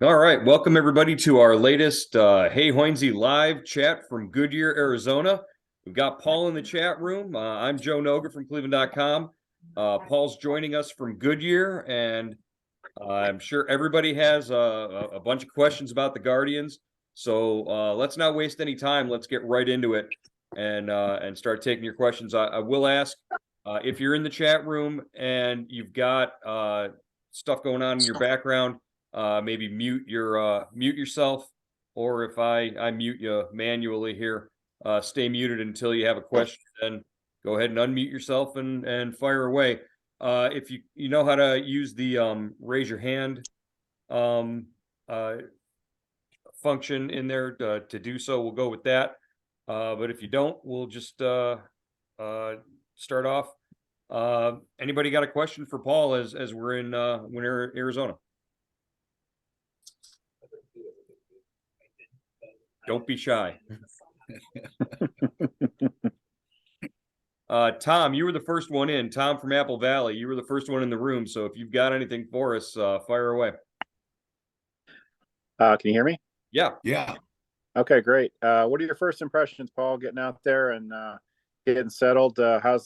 All right, welcome everybody to our latest Hey Hoynsie live chat from Goodyear, Arizona. We've got Paul in the chat room. I'm Joe Noga from cleveland.com. Paul's joining us from Goodyear, and I'm sure everybody has a bunch of questions about the Guardians. So let's not waste any time. Let's get right into it and start taking your questions. I will ask if you're in the chat room and you've got stuff going on in your background. Maybe mute yourself, or if I mute you manually here, stay muted until you have a question. Then go ahead and unmute yourself and fire away. If you know how to use the raise your hand function in there to do so, we'll go with that. But if you don't, we'll just start off. Anybody got a question for Paul as we're in Arizona? Don't be shy. Tom, you were the first one in. Tom from Apple Valley, you were the first one in the room. So if you've got anything for us, fire away. Can you hear me? Yeah. Yeah. Okay, great. What are your first impressions, Paul, getting out there and getting settled? I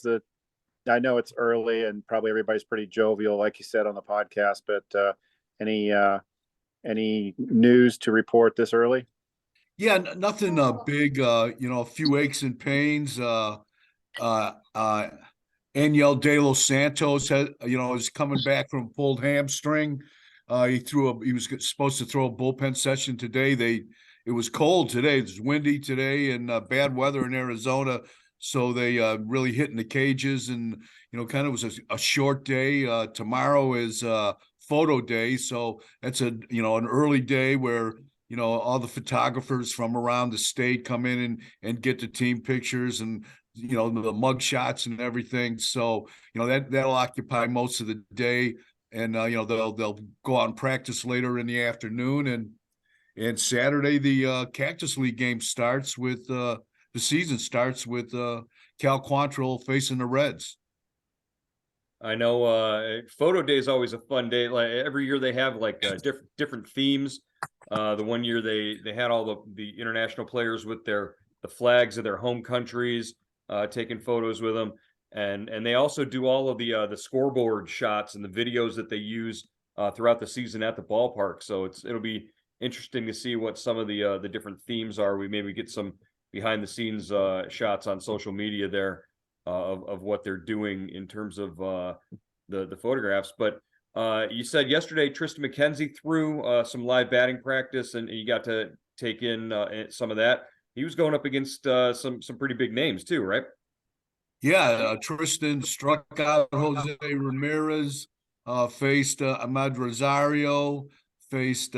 know it's early and probably everybody's pretty jovial, like you said on the podcast, but any news to report this early? Yeah, nothing big. A few aches and pains. Aniel De Los Santos is coming back from pulled hamstring. He was supposed to throw a bullpen session today. It was cold today. It's windy today and bad weather in Arizona. So they really hitting the cages, and kind of was a short day. Tomorrow is photo day, so that's an early day where all the photographers from around the state come in and get the team pictures and the mug shots and everything. So that'll occupy most of the day, and they'll go out and practice later in the afternoon, and Saturday the Cactus League game starts with the season starts with Cal Quantrill facing the Reds. I know photo day is always a fun day. Like every year they have like different themes. The one year they had all the international players with the flags of their home countries, taking photos with them, and they also do all of the scoreboard shots and the videos that they use throughout the season at the ballpark. So it'll be interesting to see what some of the different themes are. We maybe get some behind the scenes shots on social media there of what they're doing in terms of the photographs. But you said yesterday Tristan McKenzie threw some live batting practice, and you got to take in some of that. He was going up against some pretty big names too, right? Yeah, Tristan struck out Jose Ramirez, faced Ahmad Rosario, faced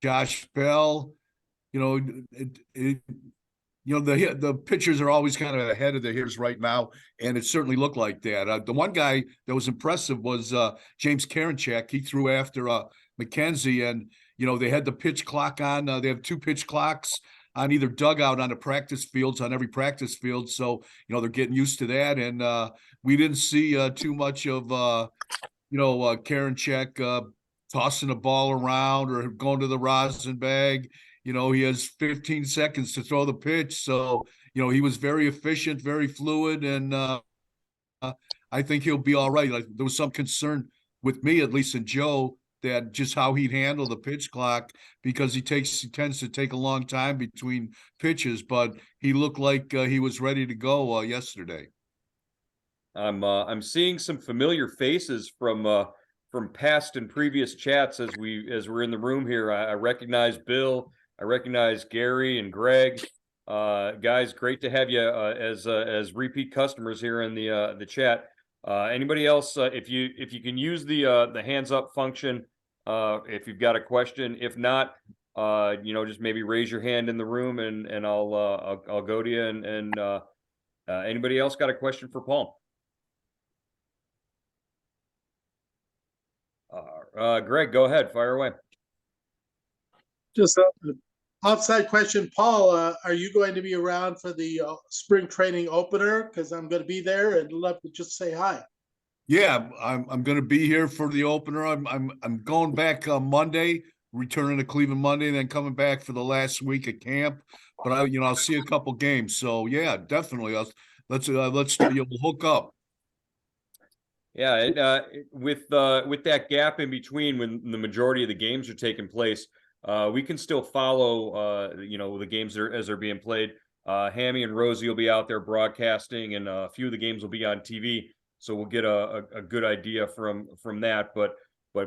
Josh Bell. The pitchers are always kind of ahead of the hitters right now, and it certainly looked like that. The one guy that was impressive was James Karinchak. He threw after McKenzie, and they had the pitch clock on. They have 2 pitch clocks on either dugout on the practice fields, on every practice field. So they're getting used to that, and we didn't see too much of Karinchak tossing the ball around or going to the rosin bag. He has 15 seconds to throw the pitch. So, he was very efficient, very fluid, and I think he'll be all right. Like, there was some concern with me, at least, and Joe, that just how he'd handle the pitch clock, because he tends to take a long time between pitches, but he looked like he was ready to go yesterday. I'm seeing some familiar faces from past and previous chats as we're in the room here. I recognize Bill. I recognize Gary and Greg. Guys, great to have you as repeat customers here in the chat. Anybody else? If you can use the hands up function, if you've got a question. If not, just maybe raise your hand in the room and I'll go to you. And anybody else got a question for Paul? Greg, go ahead, fire away. Just an outside question, Paul. Are you going to be around for the spring training opener? Because I'm going to be there and love to just say hi. Yeah, I'm going to be here for the opener. I'm going back Monday, returning to Cleveland Monday, and then coming back for the last week of camp. But I'll see a couple games. So yeah, definitely. Let's hook up. Yeah, with that gap in between when the majority of the games are taking place, we can still follow the games as they're being played. Hammy and Rosie will be out there broadcasting, and a few of the games will be on TV. So we'll get a good idea from that. But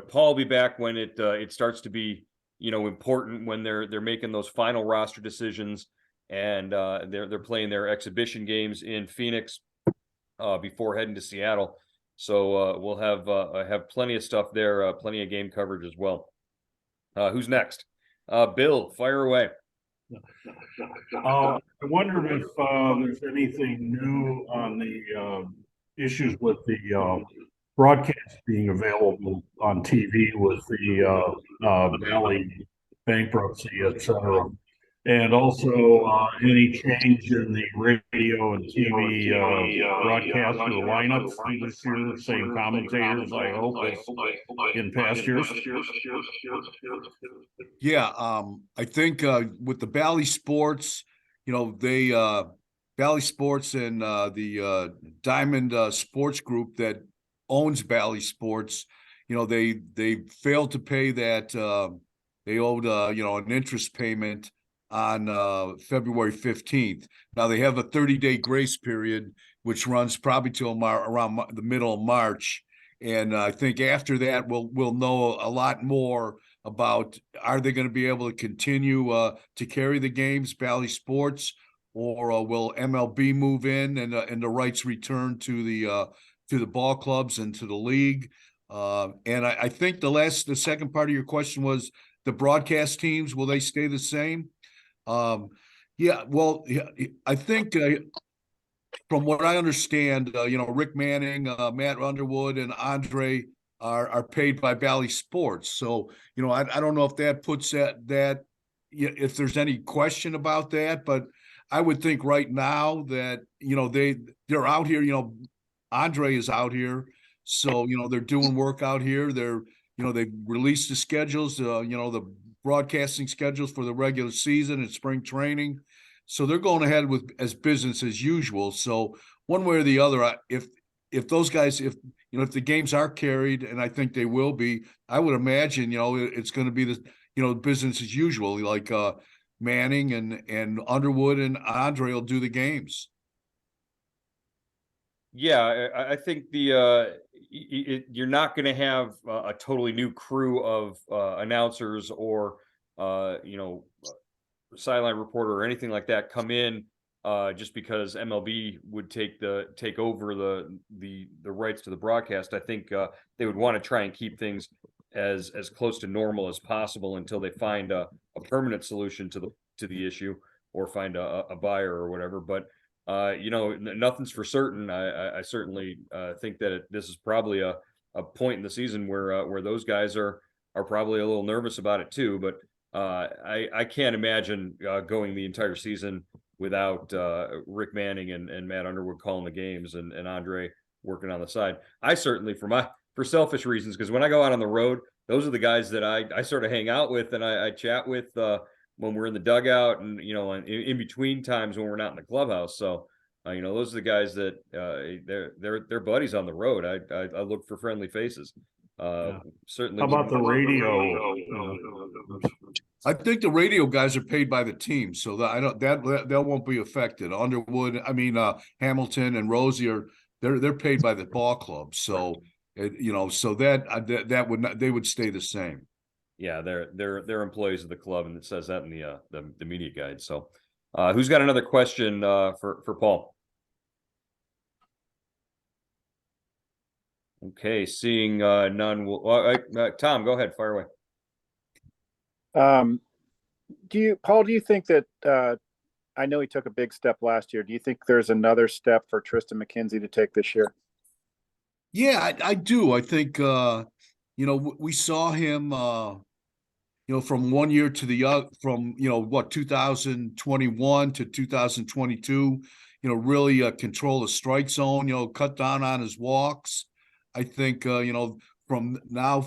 Paul will be back when it starts to be important, when they're making those final roster decisions, and they're playing their exhibition games in Phoenix before heading to Seattle. So we'll have plenty of stuff there, plenty of game coverage as well. Who's next? Bill, fire away. I wondered if there's anything new on the issues with the broadcast being available on TV with the Valley bankruptcy, et cetera. And also any change in the radio and TV broadcaster lineups this year, same commentators, I hope, as in past years. Yeah, I think with the Bally Sports, they Bally Sports and the Diamond Sports Group that owns Bally Sports, they failed to pay that. They owed an interest payment on February 15th. Now they have a 30-day grace period, which runs probably till around the middle of March. And I think after that, we'll know a lot more about, are they going to be able to continue to carry the games, Bally Sports, or will MLB move in and the rights return to the ball clubs and to the league? And I think the second part of your question was the broadcast teams, will they stay the same? Yeah, well, I think from what I understand, Rick Manning, Matt Underwood, and Andre are paid by Bally Sports. So, I don't know if that puts that if there's any question about that, but I would think right now that, they're out here, Andre is out here. So, they're doing work out here. They've released the schedules, the broadcasting schedules for the regular season and spring training. So they're going ahead as business as usual. So one way or the other, if those guys, if the games are carried, and I think they will be, I would imagine, it's going to be the, business as usual, like Manning and Underwood and Andre will do the games. Yeah, I think you're not going to have a totally new crew of announcers or sideline reporter or anything like that come in just because MLB would take over the rights to the broadcast. I think they would want to try and keep things as close to normal as possible until they find a permanent solution to the issue, or find a buyer or whatever. But nothing's for certain. I certainly think that this is probably a point in the season where those guys are probably a little nervous about it too. But I can't imagine going the entire season without Rick Manning and Matt Underwood calling the games and Andre working on the side. I certainly, for selfish reasons, because when I go out on the road, those are the guys that I sort of hang out with and I chat with when we're in the dugout and in between times when we're not in the clubhouse. So those are the guys that they're buddies on the road. I look for friendly faces. Certainly. How about the radio? I think the radio guys are paid by the team, so that won't be affected. Underwood, Hamilton and Rosie they're paid by the ball club, so so that would not, they would stay the same. Yeah, they're employees of the club, and it says that in the media guide. So, who's got another question for Paul? Okay, seeing none. Tom, go ahead, fire away. Paul, do you think that I know he took a big step last year. Do you think there's another step for Tristan McKenzie to take this year? Yeah, I do. I think we saw him from one year to the other, from 2021 to 2022, really control the strike zone, cut down on his walks. I think, from now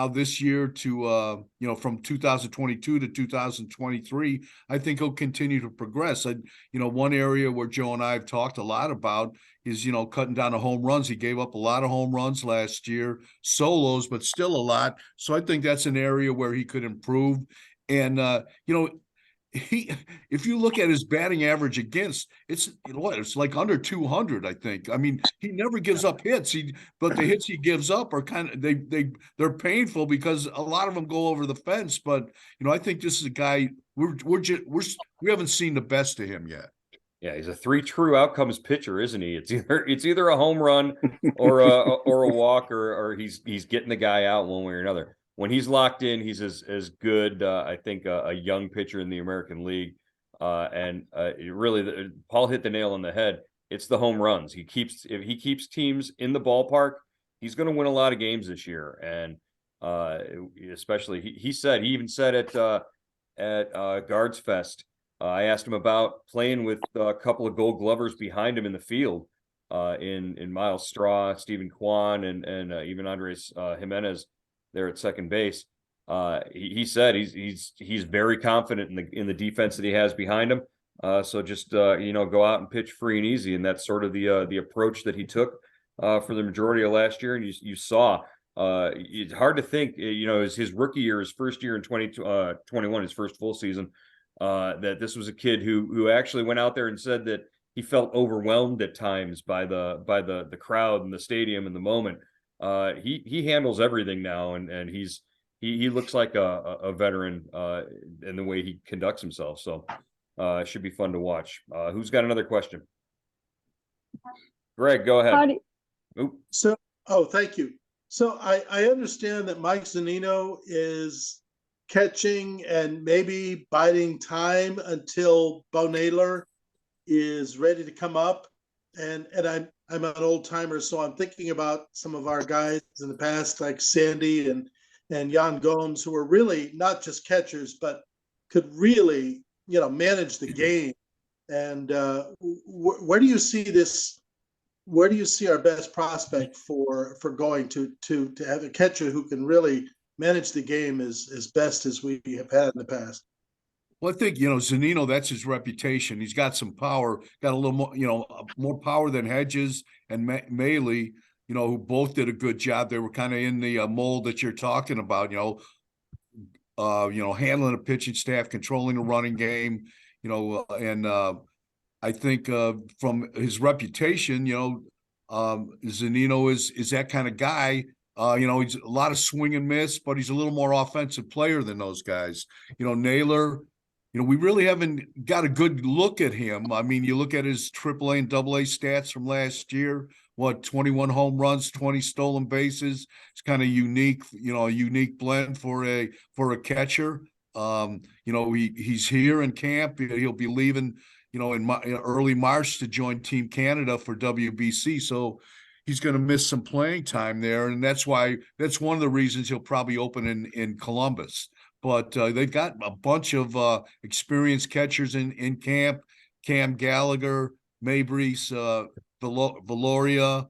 this year to, from 2022 to 2023, I think he'll continue to progress. One area where Joe and I have talked a lot about is, cutting down the home runs. He gave up a lot of home runs last year, solos, but still a lot. So I think that's an area where he could improve. And, if you look at his batting average against, it's like under 200, I think. I mean, he never gives up hits. But the hits he gives up are kind of they're painful because a lot of them go over the fence. But I think this is a guy we haven't seen the best of him yet. Yeah, he's a 3 true outcomes pitcher, isn't he? It's either a home run or a walk, or he's getting the guy out one way or another. When he's locked in, he's as good, I think, a young pitcher in the American League. Paul hit the nail on the head. It's the home runs. If he keeps teams in the ballpark, he's going to win a lot of games this year. And especially, he even said at Guards Fest, I asked him about playing with a couple of Gold Glovers behind him in the field, in Miles Straw, Stephen Kwan, and even Andres Jimenez there at second base. He said he's very confident in the defense that he has behind him. So just go out and pitch free and easy, and that's sort of the approach that he took for the majority of last year. And you saw it's hard to think, his rookie year, his first year in 2021, his first full season, that this was a kid who actually went out there and said that he felt overwhelmed at times by the crowd and the stadium and the moment. He handles everything now, and he looks like a veteran in the way he conducts himself. So it should be fun to watch. Who's got another question? Greg, go ahead. Thank you. So I understand that Mike Zunino is catching and maybe biding time until Bo Naylor is ready to come up. And I'm an old timer, so I'm thinking about some of our guys in the past, like Sandy and Jan Gomes, who were really not just catchers, but could really, manage the game. And where do you see this? Where do you see our best prospect for going to have a catcher who can really manage the game as best as we have had in the past? Well, I think, Zunino, that's his reputation. He's got some power, got a little more, more power than Hedges and Maley, who both did a good job. They were kind of in the mold that you're talking about, handling a pitching staff, controlling the running game, and I think from his reputation, Zunino is that kind of guy. He's a lot of swing and miss, but he's a little more offensive player than those guys. Naylor, we really haven't got a good look at him. I mean, you look at his AAA and AA stats from last year, 21 home runs, 20 stolen bases. It's kind of unique, a unique blend for a catcher. He's here in camp. He'll be leaving, in early March to join Team Canada for WBC. So he's going to miss some playing time there. And that's one of the reasons he'll probably open in Columbus. But they've got a bunch of experienced catchers in camp. Cam Gallagher, Maybreeze, Valoria.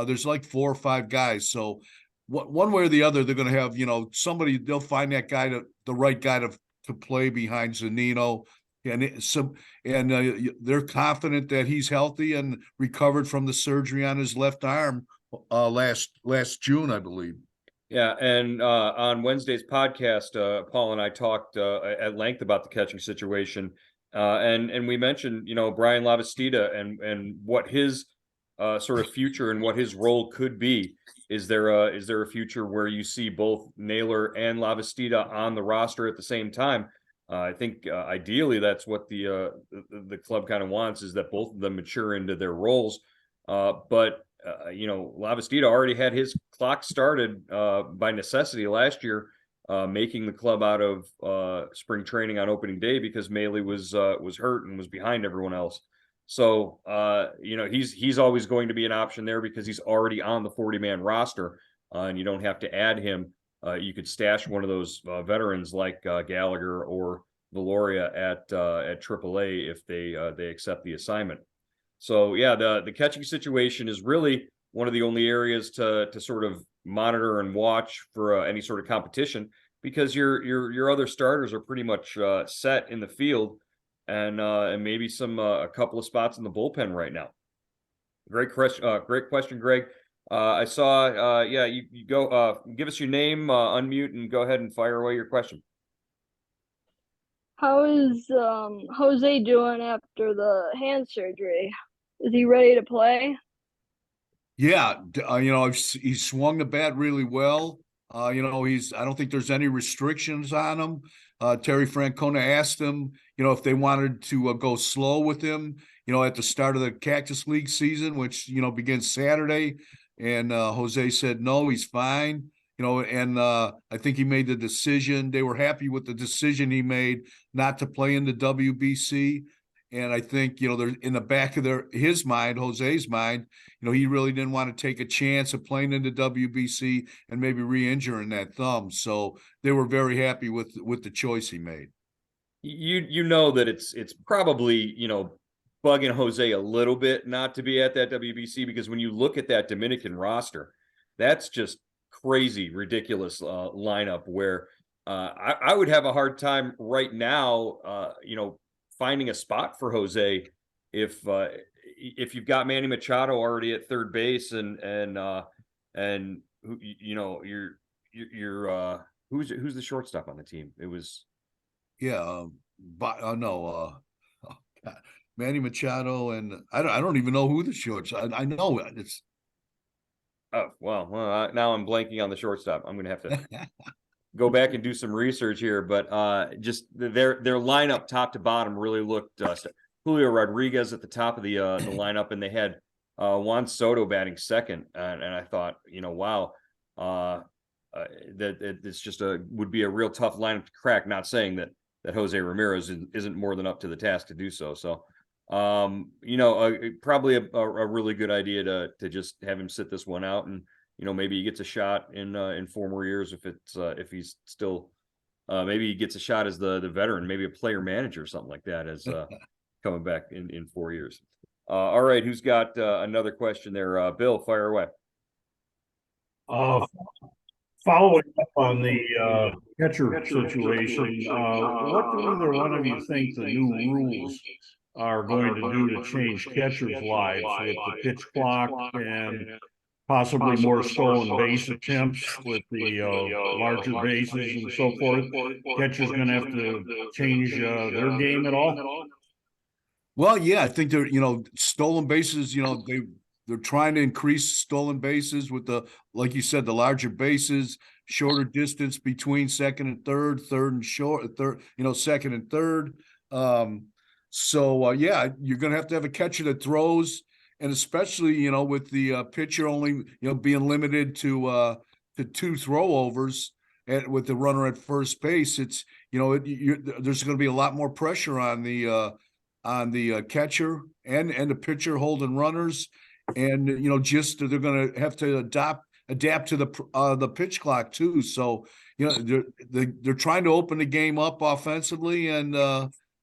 There's like 4 or 5 guys. So one way or the other, they're going to have, somebody, they'll find that guy, the right guy to play behind Zunino. And they're confident that he's healthy and recovered from the surgery on his left arm last June, I believe. Yeah, and on Wednesday's podcast, Paul and I talked at length about the catching situation, and we mentioned, Brian Lavastida and what his sort of future and what his role could be. Is there a future where you see both Naylor and Lavastida on the roster at the same time? I think ideally that's what the club kind of wants, is that both of them mature into their roles, but. Lavastida already had his clock started by necessity last year, making the club out of spring training on opening day because Maley was hurt and was behind everyone else. So he's always going to be an option there because he's already on the 40-man roster, and you don't have to add him. You could stash one of those veterans like Gallagher or Valoria at AAA if they accept the assignment. So yeah, the catching situation is really one of the only areas to sort of monitor and watch for any sort of competition, because your other starters are pretty much set in the field, and maybe a couple of spots in the bullpen right now. Great question, Greg. I saw, yeah, you go, give us your name, unmute, and go ahead and fire away your question. How is Jose doing after the hand surgery? Is he ready to play? Yeah, he's swung the bat really well. I don't think there's any restrictions on him. Terry Francona asked him, if they wanted to go slow with him, at the start of the Cactus League season, which, begins Saturday. And Jose said, no, he's fine. And I think he made the decision. They were happy with the decision he made not to play in the WBC. And I think, they're in the back of Jose's mind, he really didn't want to take a chance of playing in the WBC and maybe re-injuring that thumb. So they were very happy with the choice he made. You know that it's probably, bugging Jose a little bit not to be at that WBC, because when you look at that Dominican roster, that's just crazy, ridiculous lineup where I would have a hard time right now, finding a spot for Jose if you've got Manny Machado already at third base and you're who's the shortstop on the team? It was Manny Machado, and I don't even know who the shortstop. I know it's. Oh well, now I'm blanking on the shortstop. I'm gonna have to go back and do some research here, but just their lineup top to bottom really looked. Julio Rodriguez at the top of the lineup, and they had Juan Soto batting second, and I thought, wow, that it's just would be a real tough lineup to crack. Not saying that Jose Ramirez isn't more than up to the task to do so. So, probably a really good idea to just have him sit this one out, and maybe he gets a shot in 4 more years if he's still maybe he gets a shot as the veteran, maybe a player manager or something like that as coming back in 4 years. All right, who's got another question there? Bill, fire away. Following up on the catcher situation, what do either one of you think the new rules are going to do to change catchers' lives with the pitch clock and possibly more stolen base attempts with the larger bases and so forth? Catchers going to have to change their game at all? Well, yeah, I think they're, stolen bases, they're trying to increase stolen bases with like you said, the larger bases, shorter distance between second and third and short, third, second and third. So yeah, you're going to have a catcher that throws, and especially, with the pitcher only, being limited to 2 throwovers with the runner at first base, it's, there's going to be a lot more pressure on the catcher and the pitcher holding runners. And, just they're going to have to adapt to the pitch clock too. So, they're trying to open the game up offensively, and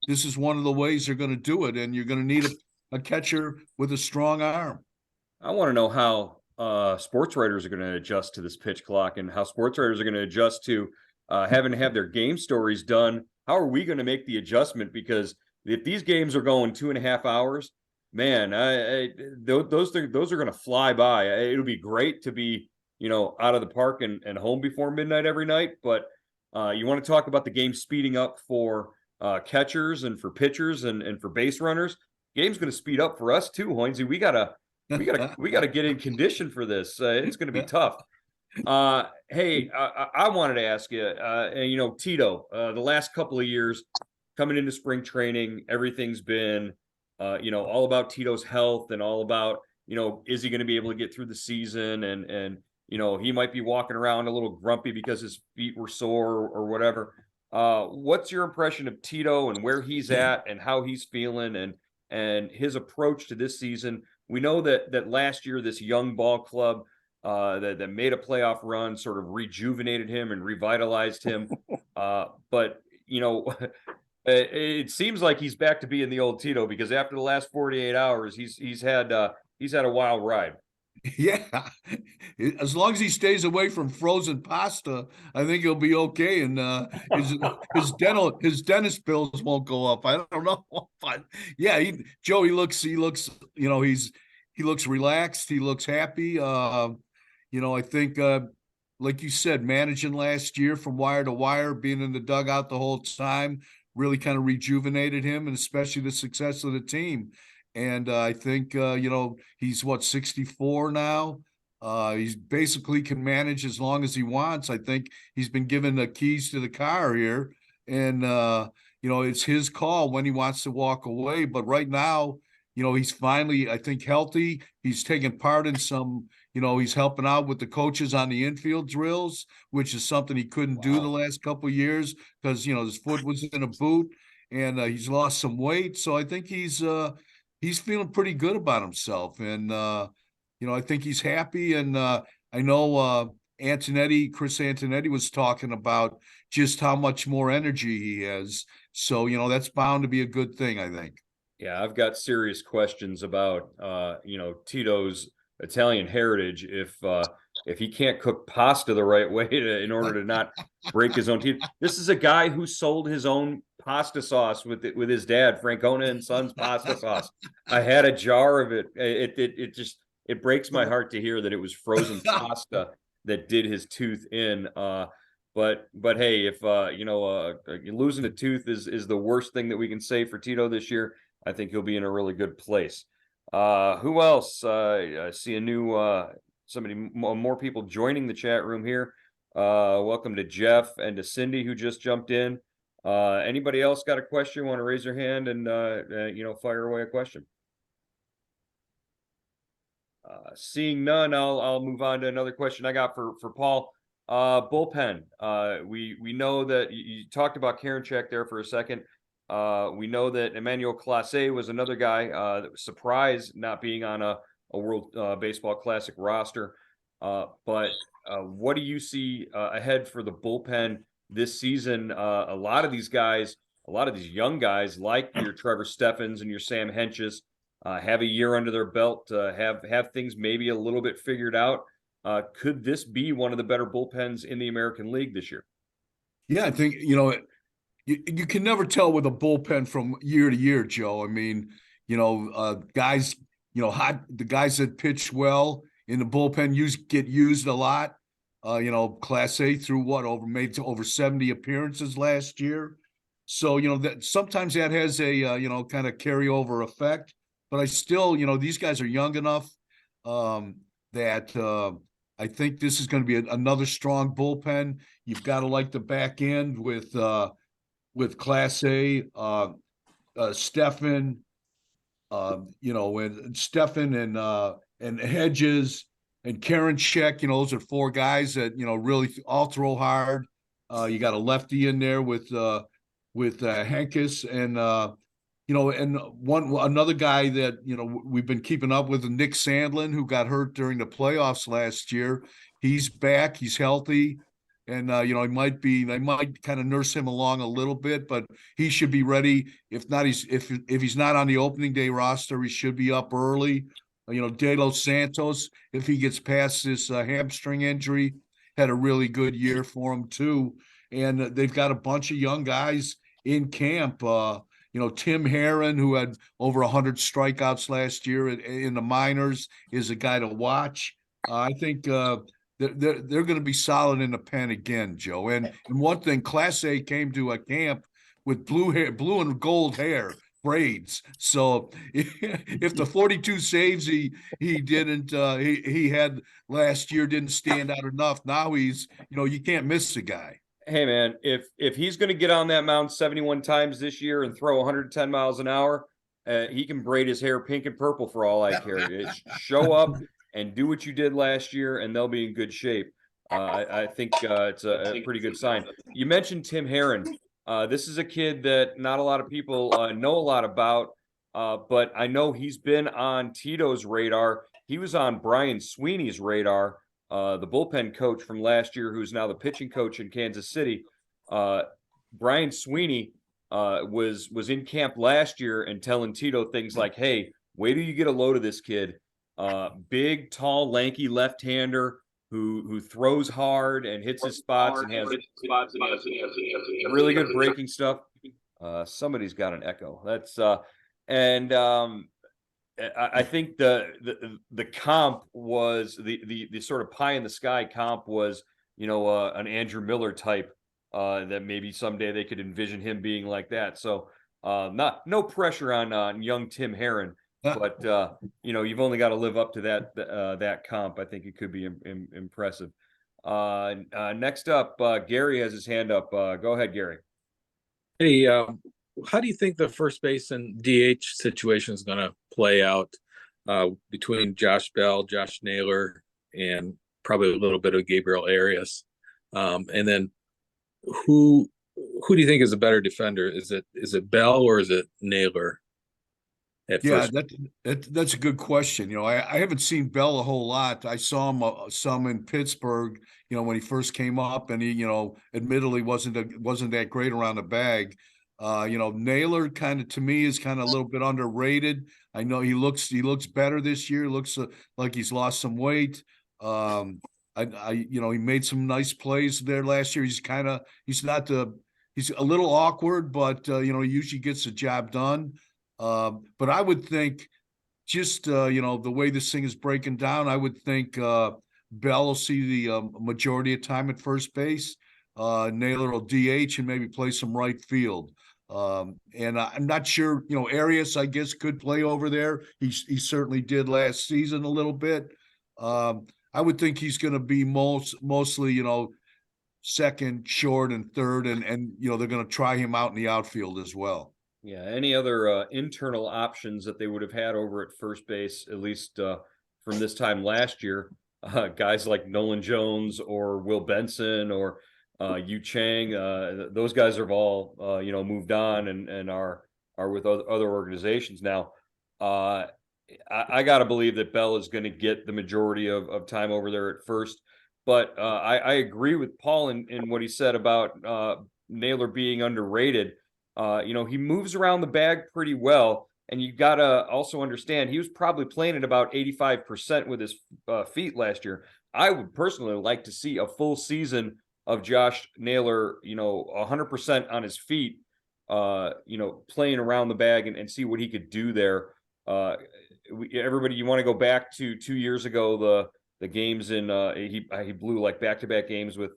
this is one of the ways they're going to do it. And you're going to need a catcher with a strong arm. I want to know how sports writers are going to adjust to this pitch clock, and how sports writers are going to adjust to having to have their game stories done. How are we going to make the adjustment? Because if these games are going 2.5 hours, man, those are going to fly by. It'll be great to be, out of the park and home before midnight every night. But you want to talk about the game speeding up for catchers and for pitchers and for base runners. Game's going to speed up for us too, Hoynsie. We gotta get in condition for this. It's going to be tough. Hey, I wanted to ask you, Tito, the last couple of years coming into spring training, everything's been, all about Tito's health and all about, is he going to be able to get through the season? And he might be walking around a little grumpy because his feet were sore or whatever. What's your impression of Tito and where he's at and how he's feeling and his approach to this season? We know that last year, this young ball club that made a playoff run sort of rejuvenated him and revitalized him. But, it seems like he's back to being the old Tito, because after the last 48 hours, he's had a wild ride. Yeah, as long as he stays away from frozen pasta, I think he'll be okay. And his dentist bills won't go up. I don't know, but yeah, Joe, he looks, he looks relaxed. He looks happy. I think, like you said, managing last year from wire to wire, being in the dugout the whole time, really kind of rejuvenated him, and especially the success of the team. And I think, he's 64 now. He's basically can manage as long as he wants. I think he's been given the keys to the car here. And, it's his call when he wants to walk away. But right now, he's finally, I think, healthy. He's taking part in some, he's helping out with the coaches on the infield drills, which is something he couldn't do the last couple of years because, his foot was in a boot, and he's lost some weight. So I think he's feeling pretty good about himself. And, I think he's happy. And I know Chris Antonetti was talking about just how much more energy he has. So, that's bound to be a good thing, I think. Yeah, I've got serious questions about, Tito's Italian heritage. If he can't cook pasta the right way in order to not break his own teeth. This is a guy who sold his own pasta sauce with his dad, Francona and Sons pasta sauce. I had a jar of it. It breaks my heart to hear that it was frozen pasta that did his tooth in. But hey, if losing a tooth is the worst thing that we can say for Tito this year, I think he'll be in a really good place. Who else? I see a new more people joining the chat room here. Welcome to Jeff and to Cindy, who just jumped in. Anybody else got a question? Want to raise their hand and fire away a question? Seeing none, I'll move on to another question I got for Paul. Bullpen. We know that you talked about Karinchak there for a second. We know that Emmanuel Clase was another guy that was surprised not being on a World Baseball Classic roster. But what do you see ahead for the bullpen this season? A lot of these young guys, like your Trevor Steffens and your Sam Henches, have a year under their belt, have things maybe a little bit figured out. Could this be one of the better bullpens in the American League this year? Yeah, I think, you can never tell with a bullpen from year to year, Joe. I mean, guys, the guys that pitch well in the bullpen get used a lot. Clase threw made over 70 appearances last year. So, that sometimes that has a, kind of carryover effect. But I still, these guys are young enough that I think this is going to be another strong bullpen. You've got to like the back end with Clase, Steffen, and Steffen and Hedges and Karinchak. Those are four guys that really all throw hard. You got a lefty in there with Henkes and and another guy that we've been keeping up with, Nick Sandlin, who got hurt during the playoffs last year. He's back. He's healthy. And they might kind of nurse him along a little bit, but he should be ready. If not, if he's not on the opening day roster, he should be up early. De Los Santos, if he gets past this hamstring injury, had a really good year for him too. And they've got a bunch of young guys in camp. Tim Herron, who had over 100 strikeouts last year in the minors, is a guy to watch. I think they're going to be solid in the pen again, Joe. And one thing, Clase came to a camp with blue and gold hair, braids. So if the 42 saves he had last year didn't stand out enough, now he's you can't miss the guy. Hey man, if he's going to get on that mound 71 times this year and throw 110 miles an hour, he can braid his hair pink and purple for all I care. Show up and do what you did last year, and they'll be in good shape. I think it's a pretty good sign. You mentioned Tim Herron. This is a kid that not a lot of people know a lot about, but I know he's been on Tito's radar. He was on Brian Sweeney's radar, the bullpen coach from last year, who's now the pitching coach in Kansas City. Brian Sweeney was in camp last year and telling Tito things like, hey, wait till you get a load of this kid. Big, tall, lanky left-hander who throws hard and hits his spots and has really good breaking stuff. Somebody's got an echo. That's and I think the comp was the sort of pie in the sky comp was, an Andrew Miller type, that maybe someday they could envision him being like that. So no pressure on young Tim Herron, but you've only got to live up to that comp. I think it could be impressive. Next up, Gary has his hand up. Go ahead, Gary. Hey, how do you think the first base and DH situation is going to play out between Josh Bell, Josh Naylor, and probably a little bit of Gabriel Arias? And then who do you think is a better defender? Is it Bell or is it Naylor? Yeah, that's a good question. I haven't seen Bell a whole lot. I saw him some in Pittsburgh, when he first came up, and he, admittedly wasn't that great around the bag. Naylor kind of, to me, is kind of a little bit underrated. I know he looks better this year. Looks like he's lost some weight. He made some nice plays there last year. He's a little awkward, but he usually gets the job done. But I would think just, the way this thing is breaking down, I would think Bell will see the majority of time at first base. Naylor will DH and maybe play some right field. And I'm not sure, Arias, I guess, could play over there. He certainly did last season a little bit. I would think he's going to be mostly, second, short, and third, and they're going to try him out in the outfield as well. Yeah, any other internal options that they would have had over at first base, at least from this time last year, guys like Nolan Jones or Will Benson or Yu Chang, those guys have all moved on and are with other organizations now. I got to believe that Bell is going to get the majority of time over there at first, but I agree with Paul in what he said about Naylor being underrated. He moves around the bag pretty well, and you got to also understand he was probably playing at about 85% with his feet last year. I would personally like to see a full season of Josh Naylor, 100% on his feet, playing around the bag and see what he could do there. Everybody, you want to go back to 2 years ago, the games in he blew like back-to-back games with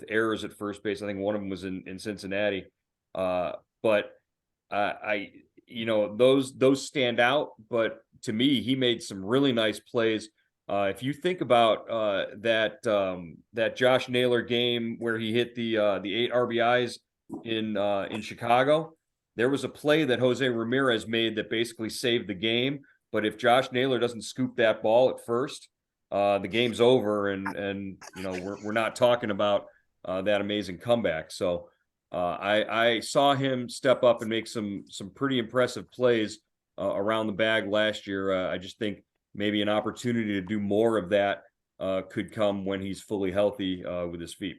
errors at first base. I think one of them was in Cincinnati. But those stand out. But to me, he made some really nice plays. If you think about that Josh Naylor game where he hit the 8 RBIs in Chicago, there was a play that Jose Ramirez made that basically saved the game. But if Josh Naylor doesn't scoop that ball at first, the game's over, and we're not talking about that amazing comeback. So. I saw him step up and make some pretty impressive plays around the bag last year. I just think maybe an opportunity to do more of that could come when he's fully healthy with his feet.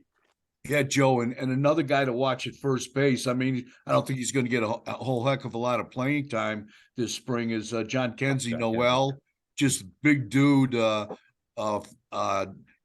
Yeah, Joe, and another guy to watch at first base. I mean, I don't think he's going to get a whole heck of a lot of playing time this spring. Is John Kenzie Noel, just big dude, and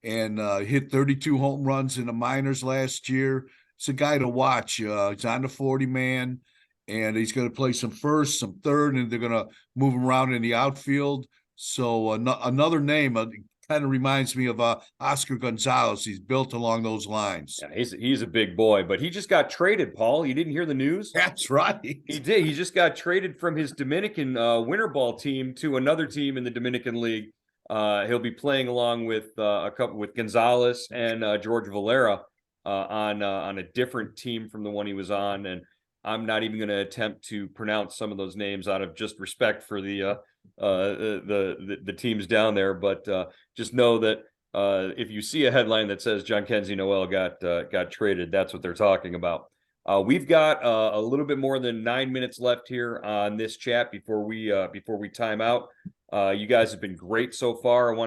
hit 32 home runs in the minors last year. It's a guy to watch. He's on the 40-man, and he's going to play some first, some third, and they're going to move him around in the outfield. So another name kind of reminds me of Oscar Gonzalez. He's built along those lines. Yeah, he's a big boy, but he just got traded, Paul. You didn't hear the news? That's right. He did. He just got traded from his Dominican winter ball team to another team in the Dominican League. He'll be playing along with with Gonzalez and George Valera. On a different team from the one he was on, and I'm not even going to attempt to pronounce some of those names out of just respect for the teams down there. But just know that if you see a headline that says John Kenzie Noel got traded, that's what they're talking about. We've got a little bit more than 9 minutes left here on this chat before we time out. You guys have been great so far. I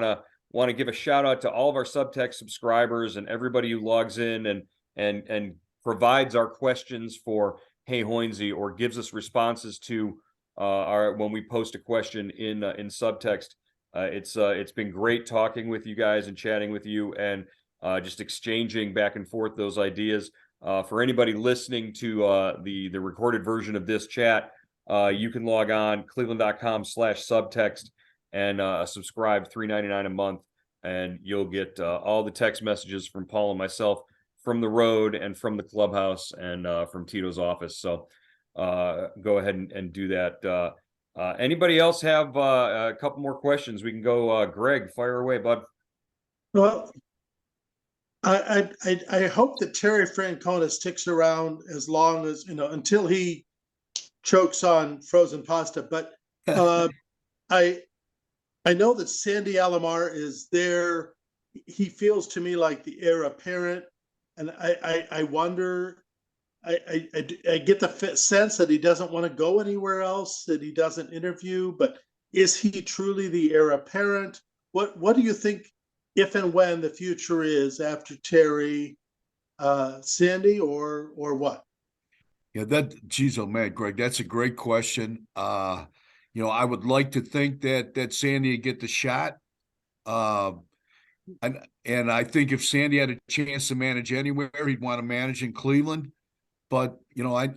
want to give a shout out to all of our subtext subscribers and everybody who logs in and provides our questions for Hey Hoynsie or gives us responses to when we post a question in subtext. It's been great talking with you guys and chatting with you and just exchanging back and forth those ideas. For anybody listening to the recorded version of this chat, you can log on cleveland.com/subtext and subscribe $3.99 a month, and you'll get all the text messages from Paul and myself from the road and from the clubhouse and from Tito's office. So go ahead and do that. Anybody else have a couple more questions? We can go. Greg, fire away, bud. Well, I hope that Terry Francona sticks around as long as, until he chokes on frozen pasta. But I know that Sandy Alomar is there. He feels to me like the heir apparent, and I wonder. I get the sense that he doesn't want to go anywhere else, that he doesn't interview. But is he truly the heir apparent? What do you think, if and when the future is after Terry, Sandy, or what? Yeah, geez, oh man, Greg, that's a great question. I would like to think that Sandy would get the shot. And I think if Sandy had a chance to manage anywhere, he'd want to manage in Cleveland. But I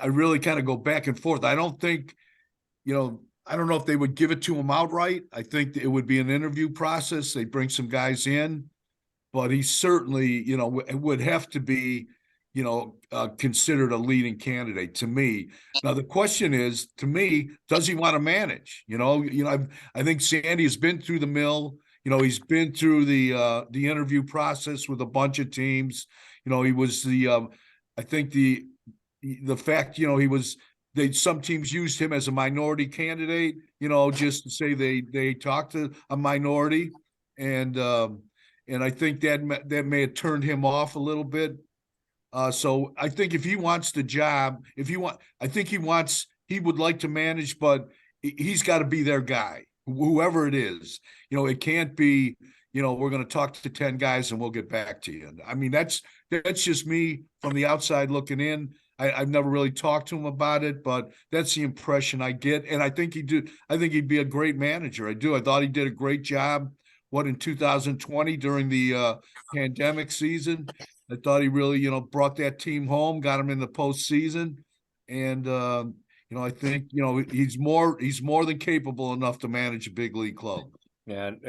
really kind of go back and forth. I don't think, I don't know if they would give it to him outright. I think it would be an interview process. They bring some guys in, but he certainly, it would have to be, considered a leading candidate to me. Now, the question is, to me, does he want to manage? I think Sandy has been through the mill. He's been through the interview process with a bunch of teams. He was I think the fact, some teams used him as a minority candidate, just to say they talked to a minority. And I think that may have turned him off a little bit. So I think if he wants the job, I think he would like to manage, but he's got to be their guy, whoever it is. It can't be, we're going to talk to 10 guys and we'll get back to you. I mean, that's just me from the outside looking in. I've never really talked to him about it, but that's the impression I get. And I think he'd be a great manager. I do. I thought he did a great job. In 2020 during the pandemic season, I thought he really, brought that team home, got him in the postseason. And, I think, he's more than capable enough to manage a big league club. And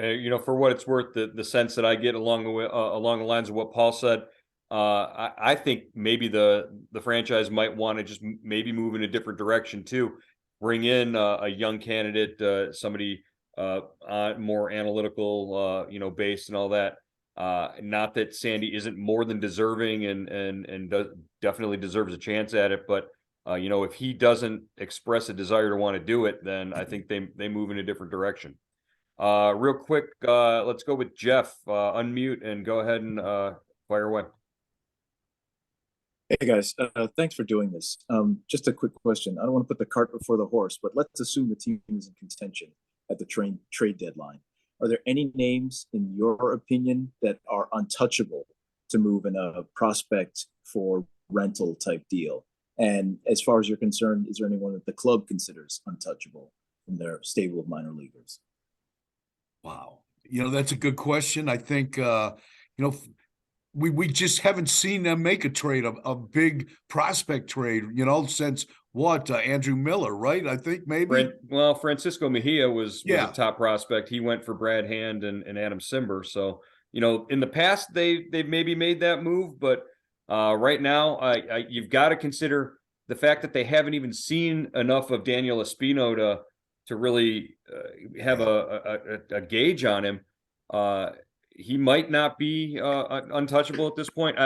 for what it's worth, the sense that I get along the way, along the lines of what Paul said, I think maybe the franchise might want to just maybe move in a different direction too, bring in a young candidate, somebody more analytical, based and all that. Not that Sandy isn't more than deserving and definitely deserves a chance at it, but if he doesn't express a desire to want to do it, then I think they move in a different direction. Real quick, let's go with Jeff. Unmute and go ahead and fire away. Hey guys, thanks for doing this. Just a quick question. I don't want to put the cart before the horse, but let's assume the team is in contention at the trade deadline. Are there any names, in your opinion, that are untouchable to move in a prospect for rental type deal? And as far as you're concerned, is there anyone that the club considers untouchable from their stable of minor leaguers? Wow. That's a good question. I think, we just haven't seen them make a trade, a big prospect trade, since Andrew Miller, right? I think maybe. Francisco Mejia was a top prospect. He went for Brad Hand and Adam Simber. So, in the past they've maybe made that move, but right now you've got to consider the fact that they haven't even seen enough of Daniel Espino to really have a gauge on him. He might not be untouchable at this point.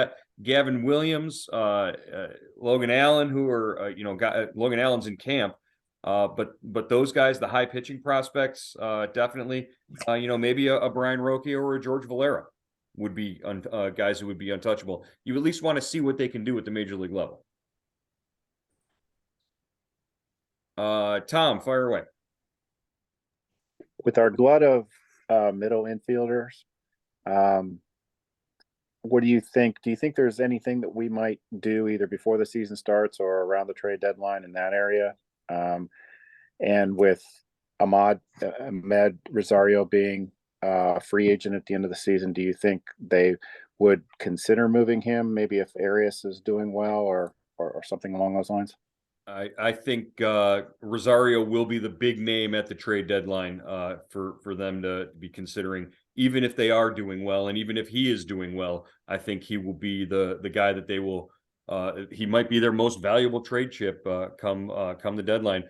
Gavin Williams, Logan Allen, who are Logan Allen's in camp, but those guys, the high pitching prospects, definitely. Maybe a Brian Rocchio or a George Valera would be guys who would be untouchable. You at least want to see what they can do at the major league level. Tom, fire away. With our glut of middle infielders, what do you think? Do you think there's anything that we might do either before the season starts or around the trade deadline in that area? And with Ahmed Rosario being a free agent at the end of the season, do you think they would consider moving him? Maybe if Arias is doing well, or something along those lines. I think Rosario will be the big name at the trade deadline for them to be considering, even if they are doing well, and even if he is doing well. I think he will be the guy that they will. He might be their most valuable trade chip come the deadline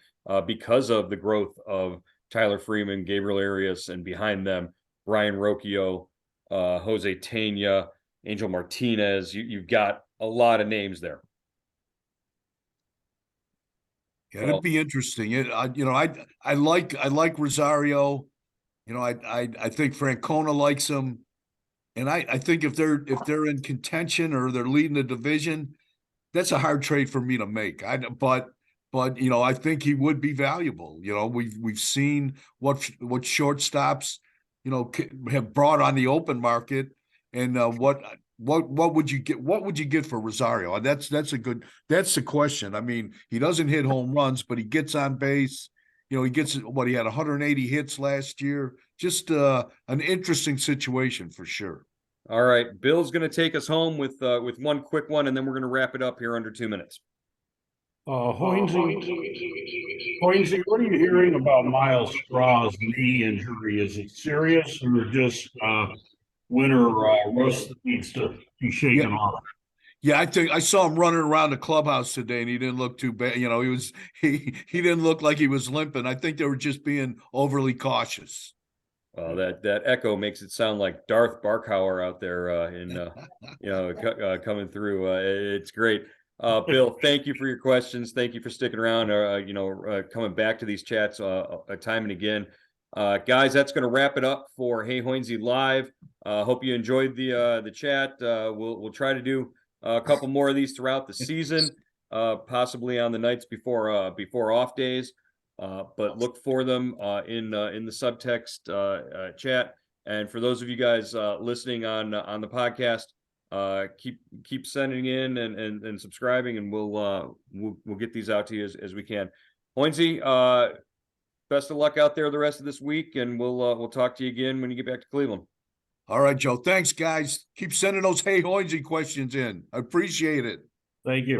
because of the growth of Tyler Freeman, Gabriel Arias, and behind them Brian Rocchio, Jose Tena, Angel Martinez. You've got a lot of names there. Yeah, it'd be interesting. I like Rosario. I think Francona likes him, and I think if they're in contention or they're leading the division, that's a hard trade for me to make. But I think he would be valuable. We've seen what shortstops have brought on the open market, and what would you get? What would you get for Rosario? That's the question. I mean, he doesn't hit home runs, but he gets on base. He had 180 hits last year. Just an interesting situation for sure. All right, Bill's going to take us home with one quick one, and then we're going to wrap it up here under 2 minutes. Hoynsie, what are you hearing about Miles Straw's knee injury? Is it serious or just winter rust that needs to be shaken off? Yeah, I think I saw him running around the clubhouse today, and he didn't look too bad. He didn't look like he was limping. I think they were just being overly cautious. Well, that echo makes it sound like Darth Barkhauer out there coming through. It's great. Bill, thank you for your questions. Thank you for sticking around. Coming back to these chats time and again. Guys, that's going to wrap it up for Hey Hoynsie Live. Hope you enjoyed the chat. We'll try to do a couple more of these throughout the season, possibly on the nights before off days. But look for them in the subtext chat. And for those of you guys listening on the podcast, keep sending in and subscribing, and we'll get these out to you as we can. Hoynsie, best of luck out there the rest of this week, and we'll talk to you again when you get back to Cleveland. All right, Joe. Thanks, guys. Keep sending those Hey Hoynsie questions in. I appreciate it. Thank you.